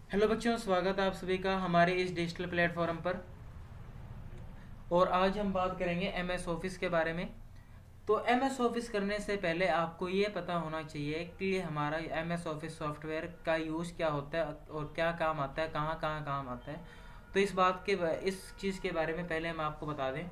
Hello बच्चों, स्वागत है आप सभी का हमारे इस डिजिटल प्लेटफॉर्म पर। और आज हम बात करेंगे एमएस ऑफिस के बारे में। तो एमएस ऑफिस करने से पहले आपको ये पता होना चाहिए कि हमारा एमएस ऑफिस सॉफ्टवेयर का यूज़ क्या होता है और क्या काम आता है, कहाँ कहाँ काम आता है। तो इस चीज़ के बारे में पहले हम आपको बता दें।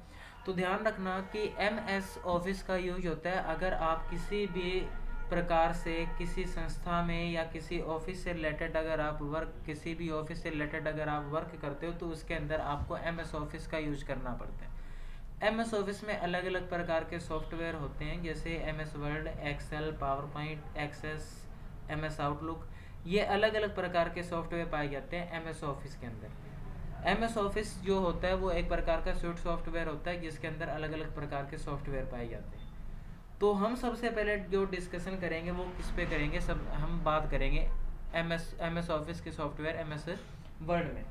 तो ध्यान रखना कि एमएस ऑफिस का यूज होता है अगर आप किसी भी प्रकार से किसी संस्था में या किसी ऑफिस से रिलेटेड अगर आप वर्क किसी भी ऑफिस से रिलेटेड अगर आप वर्क करते हो तो उसके अंदर आपको एमएस ऑफिस का यूज करना पड़ता है। एमएस ऑफिस में अलग अलग प्रकार के सॉफ्टवेयर होते हैं, जैसे MS Word, Excel, PowerPoint, Access, MS Outlook. ये अलग अलग प्रकार के सॉफ्टवेयर पाए जाते हैं एमएस ऑफिस के अंदर। एमएस ऑफिस जो होता है वो एक प्रकार का स्यूट सॉफ्टवेयर होता है जिसके अंदर अलग अलग प्रकार के सॉफ्टवेयर पाए जाते हैं। तो हम सबसे पहले जो डिस्कशन करेंगे वो किस पे करेंगे, सब हम बात करेंगे एमएस ऑफिस के सॉफ्टवेयर एमएस वर्ड में।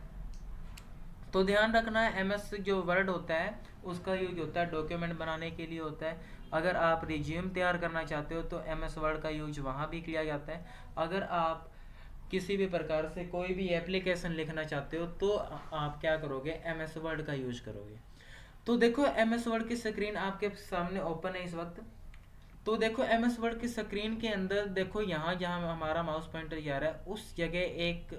तो ध्यान रखना है एमएस जो वर्ड होता है उसका यूज होता है डॉक्यूमेंट बनाने के लिए होता है। अगर आप रिज्यूम तैयार करना चाहते हो तो एमएस वर्ड का यूज वहाँ भी किया जाता है। अगर आप किसी भी प्रकार से कोई भी एप्लीकेशन लिखना चाहते हो तो आप क्या करोगे, एमएस वर्ड का यूज करोगे। तो देखो एमएस वर्ड की स्क्रीन आपके सामने ओपन है इस वक्त। तो देखो एमएस वर्ड की स्क्रीन के अंदर देखो, यहाँ जहाँ हमारा माउस पॉइंटर जा रहा है उस जगह एक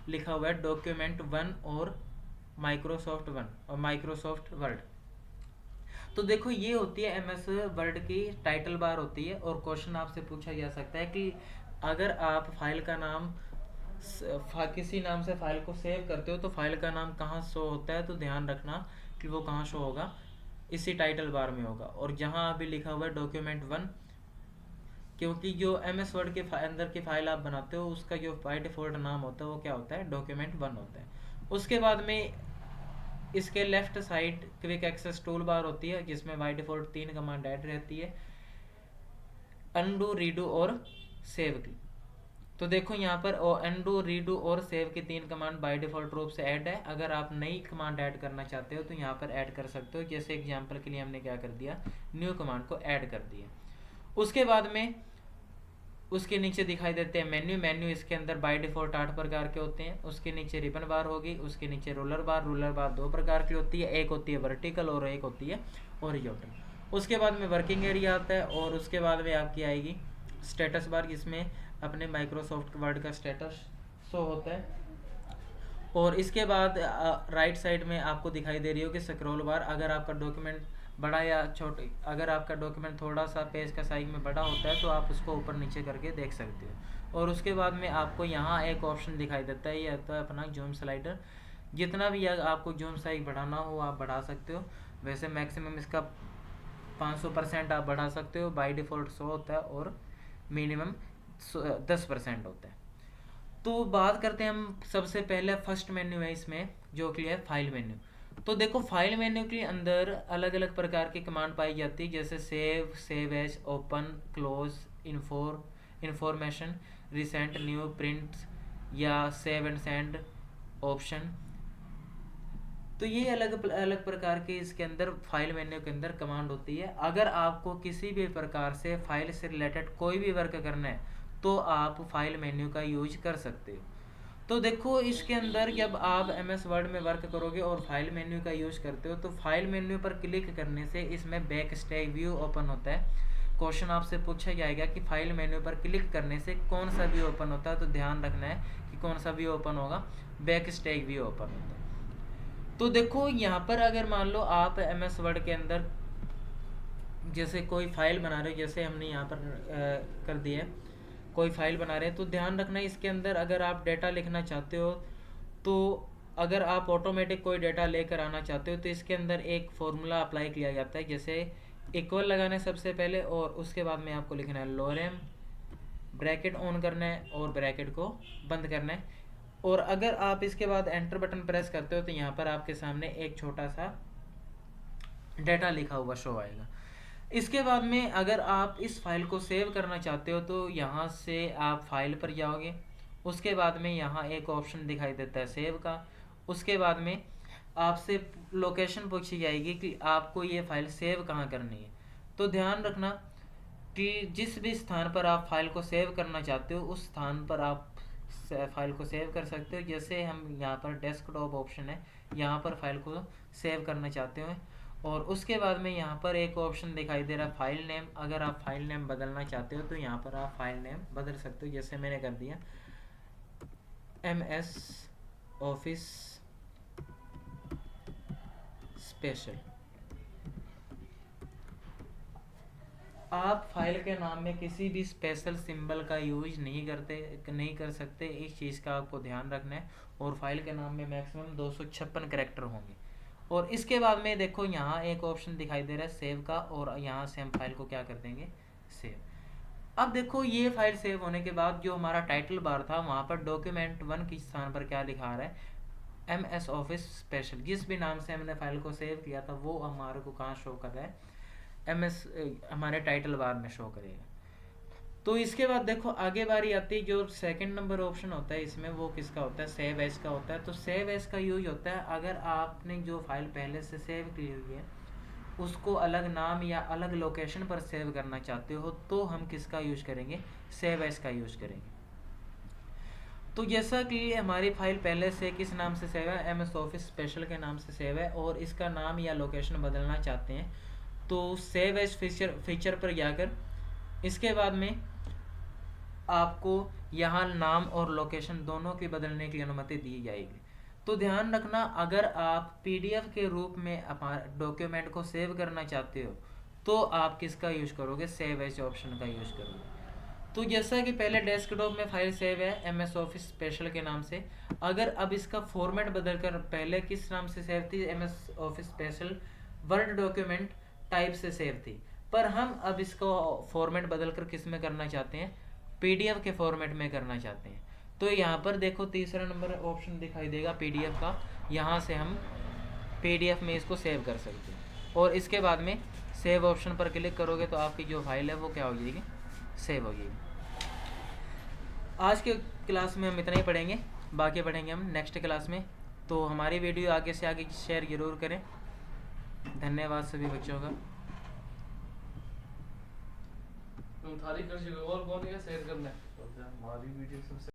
लिखा हुआ है डॉक्यूमेंट वन और माइक्रोसॉफ्ट वन और माइक्रोसॉफ्ट वर्ड। तो देखो ये होती है एमएस वर्ड की टाइटल बार होती है। और क्वेश्चन आपसे पूछा जा सकता है कि अगर आप फाइल का नाम किसी नाम से फाइल को सेव करते हो तो फाइल का नाम कहाँ शो होता है। तो ध्यान रखना कि वो कहाँ शो होगा, इसी टाइटल बार में होगा। और जहाँ अभी लिखा हुआ है डॉक्यूमेंट वन, क्योंकि जो एम एस वर्ड के अंदर की फाइल आप बनाते हो उसका जो बाई डिफॉल्ट नाम होता है वो क्या होता है, डॉक्यूमेंट वन होता है। उसके बाद में इसके left side quick access toolbar होती है जिसमें बाई डिफॉल्ट 3 कमांड ऐड रहती है, अनडू, रीडू और सेव की। तो देखो यहाँ पर अनडू, रीडू और सेव की 3 कमांड बाय डिफॉल्ट रूप से ऐड है। अगर आप नई कमांड ऐड करना चाहते हो तो यहाँ पर ऐड कर सकते हो। जैसे एग्जांपल के लिए हमने क्या कर दिया, न्यू कमांड को ऐड कर दिया। उसके बाद में उसके नीचे दिखाई देते हैं मेन्यू। मेन्यू इसके अंदर बाय डिफॉल्ट 8 प्रकार के होते हैं। उसके नीचे रिबन बार होगी, उसके नीचे रोलर बार। रोलर बार 2 प्रकार की होती है, एक होती है वर्टिकल और एक होती है हॉरिजॉन्टल। उसके बाद में वर्किंग एरिया आता है और उसके बाद में आपकी आएगी स्टेटस बार जिसमें अपने माइक्रोसॉफ्ट वर्ड का स्टेटस शो होता है। और इसके बाद राइट साइड में आपको दिखाई दे रही होगी स्क्रॉल बार। अगर आपका डॉक्यूमेंट बड़ा या छोटे, अगर आपका डॉक्यूमेंट थोड़ा सा पेज का साइज में बड़ा होता है तो आप उसको ऊपर नीचे करके देख सकते हो। और उसके बाद में आपको यहाँ एक ऑप्शन दिखाई देता है, ये आता है अपना जूम स्लाइडर। जितना भी आपको जूम साइज बढ़ाना हो आप बढ़ा सकते हो। वैसे मैक्सिमम इसका 500% आप बढ़ा सकते हो, बाई डिफ़ॉल्ट 100 होता है और मिनिमम 10% होता है। तो बात करते हैं हम सबसे पहले फर्स्ट मेन्यू है इसमें जो कि है फाइल मेन्यू। तो देखो फाइल मेन्यू के अंदर अलग अलग प्रकार की कमांड पाई जाती है, जैसे save, save as, open, close, information, recent, new, print या सेव एंड सेंड ऑप्शन। तो ये अलग अलग प्रकार के इसके अंदर फाइल मेन्यू के अंदर कमांड होती है। अगर आपको किसी भी प्रकार से फाइल से रिलेटेड कोई भी वर्क करना है तो आप फाइल मेन्यू का यूज कर सकते हो। तो देखो इसके अंदर जब आप एम एस वर्ड में वर्क करोगे और फाइल मेन्यू का यूज करते हो तो फाइल मेन्यू पर क्लिक करने से इसमें बैक स्टैक व्यू ओपन होता है। क्वेश्चन आपसे पूछा जाएगा कि फाइल मेन्यू पर क्लिक करने से कौन सा व्यू ओपन होता है। तो ध्यान रखना है कि कौन सा व्यू ओपन होगा, बैक स्टैक व्यू ओपन होता है। तो देखो यहाँ पर अगर मान लो आप एम एस वर्ड के अंदर जैसे कोई फाइल बना रहे हो, जैसे हमने यहाँ पर कर दिया है, कोई फाइल बना रहे हैं तो ध्यान रखना इसके अंदर अगर आप डेटा लिखना चाहते हो तो अगर आप ऑटोमेटिक कोई डेटा लेकर आना चाहते हो तो इसके अंदर एक फॉर्मूला अप्लाई किया जाता है। जैसे इक्वल लगाना है सबसे पहले और उसके बाद में आपको लिखना है लोरेम, ब्रैकेट ऑन करना है और ब्रैकेट को बंद करना है। और अगर आप इसके बाद एंटर बटन प्रेस करते हो तो यहाँ पर आपके सामने एक छोटा सा डेटा लिखा हुआ शो आएगा। इसके बाद में अगर आप इस फाइल को सेव करना चाहते हो तो यहाँ से आप फाइल पर जाओगे। उसके बाद में यहाँ एक ऑप्शन दिखाई देता है सेव का। उसके बाद में आपसे लोकेशन पूछी जाएगी कि आपको ये फाइल सेव कहाँ करनी है। तो ध्यान रखना कि जिस भी स्थान पर आप फाइल को सेव करना चाहते हो उस स्थान पर आप फाइल को सेव कर सकते हो। जैसे हम यहाँ पर डेस्कटॉप ऑप्शन है, यहाँ पर फाइल को सेव करना चाहते हो, और उसके बाद में यहाँ पर एक ऑप्शन दिखाई दे रहा है फाइल नेम। अगर आप फाइल नेम बदलना चाहते हो तो यहाँ पर आप फाइल नेम बदल सकते हो। जैसे मैंने कर दिया MS ऑफिस स्पेशल। आप फाइल के नाम में किसी भी स्पेशल सिंबल का यूज नहीं कर सकते, इस चीज़ का आपको ध्यान रखना है। और फाइल के नाम में मैक्सिमम 256 कैरेक्टर होंगे। और इसके बाद में देखो यहाँ एक ऑप्शन दिखाई दे रहा है सेव का, और यहाँ से हम फाइल को क्या कर देंगे, सेव। अब देखो ये फाइल सेव होने के बाद जो हमारा टाइटल बार था वहाँ पर डॉक्यूमेंट 1 के स्थान पर क्या दिखा रहा है, MS ऑफिस स्पेशल। जिस भी नाम से हमने फाइल को सेव किया था वो हमारे को कहाँ शो कर रहा है, MS हमारे टाइटल बार में शो करेगा। तो इसके बाद देखो आगे बारी आती है, जो सेकंड नंबर ऑप्शन होता है इसमें वो किसका होता है, सेव एज का होता है। तो सेव एज का यूज होता है अगर आपने जो फाइल पहले से सेव की हुई है उसको अलग नाम या अलग लोकेशन पर सेव करना चाहते हो तो हम किसका यूज करेंगे, सेव एज का यूज करेंगे। तो जैसा कि हमारी फाइल पहले से किस नाम से सेव है, MS ऑफिस स्पेशल के नाम से सेव है, और इसका नाम या लोकेशन बदलना चाहते हैं तो सेव एज फीचर पर जाकर इसके बाद में आपको यहाँ नाम और लोकेशन दोनों की बदलने की अनुमति दी जाएगी। तो ध्यान रखना, अगर आप PDF के रूप में डॉक्यूमेंट को सेव करना चाहते हो तो आप किसका यूज करोगे, सेव एज ऑप्शन का यूज करोगे। तो जैसा कि पहले डेस्कटॉप में फाइल सेव है MS ऑफिस स्पेशल के नाम से, अगर अब इसका फॉर्मेट बदलकर पहले किस नाम से सेव थी, MS office special word document type से सेव थी, पर हम अब इसको फॉर्मेट बदलकर किस में करना चाहते हैं, PDF के फॉर्मेट में करना चाहते हैं। तो यहाँ पर देखो तीसरा नंबर ऑप्शन दिखाई देगा PDF का, यहाँ से हम PDF में इसको सेव कर सकते हैं। और इसके बाद में सेव ऑप्शन पर क्लिक करोगे तो आपकी जो फाइल है वो क्या हो जाएगी, सेव हो जाएगी। आज के क्लास में हम इतना ही पढ़ेंगे, बाकी पढ़ेंगे हम नेक्स्ट क्लास में। तो हमारी वीडियो आगे से आगे शेयर ज़रूर करें। धन्यवाद सभी बच्चों का। थारी कर और कौन है शेयर करना है हमारी वीडियो सबसे